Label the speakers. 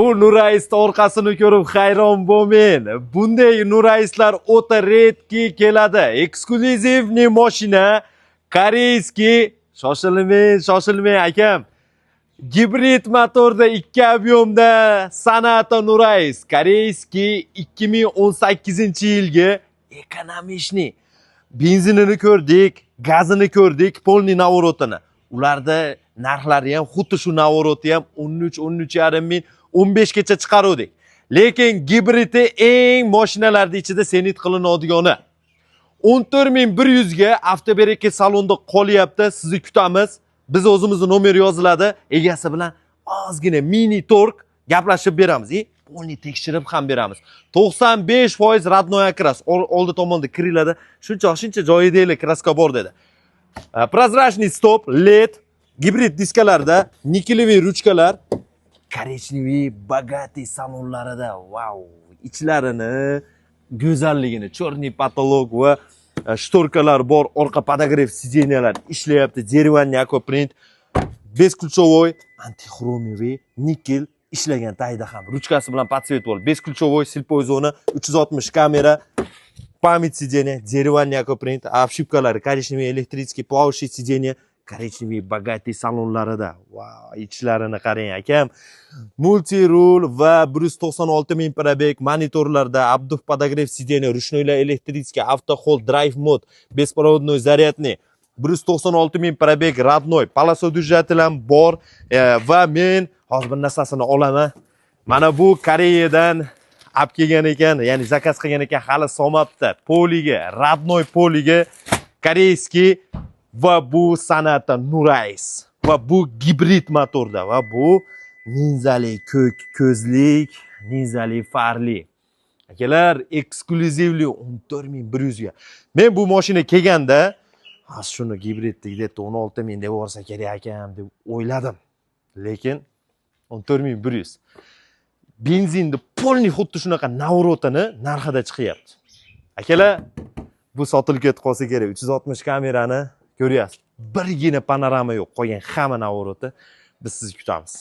Speaker 1: Bu Nurays orqasini ko'rib hayron bo'lmang. Bunday Nurayslar o'ta redki keladi. Eksklyuzivniy mashina, koreyskiy, shoshilmang akam. Gibrid motorda 2 объемda Sonata Nurays, koreyskiy 2018-yilgi ekonomishniy. Benzinini ko'rdik, gazini ko'rdik, polniy navorotini. Ularda narxlari ham xuddi shu navoroti ham 13-13,5 ming, 15 gacha chiqaruvdik. Lekin gibridi eng mashinalarning ichida senit qilinadigan 14,100 ga avtobereki salonda qolyapti. Sizni kutamiz. Biz o'zimizning nomer yoziladi. Egasi bilan ozgina mini tork gaplashib beramiz. Polni tekshirib ham beramiz. 95% radnoy akras oldi tomonda kiriladi. Shuncha joyidagi kraska bor dedi. Prozrachniy stop, LED, gibrid diskalarda, nikelli ruchkalar, korechniy bogatiy salonlarida, wow, ichlarini, go'zalligini, chorniy patolog va shtorkalar bor, orqa podogref sideniyalar ishlayapti, derivanniy akoprint, besключевой, antixromiy, nikel ishlagan tayda ham. Ruchkasi bilan podsvet bor. Besключевой, silpoy zona, 360 kamera, pamять сиденья, деревянный акопринт, обшивкалары, коричневый электрический плавающий сиденье, коричневый богатый salonlarida. Wow, ichlarini qarang akam. Multi rul va 196 ming probeg, monitorlarda abduh podogref сиденья, ручной электрический, auto hold drive mode, беспроводной зарядный, 196 ming probeg, родной, полосодержатель ham bor va men hozir bir narsasini olaman. Mana bu Koreyadan olib kelgan ekan, ya'ni zakaz qilgan ekan, hali solmabdi. Poliga, radnoy poliga, koreyskiy va bu Sonata Nurays va bu gibrid motorda va bu ninzali ko'k ko'zlik, ninzali farli. Akalar, eksklyuzivli 14,100 ga. Men bu mashina kelganda, shuni gibridni deb 16 ming deb olsa kerak ekan deb o'yladim. Lekin 14,100. Benzinni polniy xuddi shunaqa navrotini narxida chiqyapti. Akalar, bu sotilib ketib qolsa kerak. 360 kamerani ko'ryapsiz. Birgina panorama yo'q, qolgan hamma navroti biz sizni kutamiz.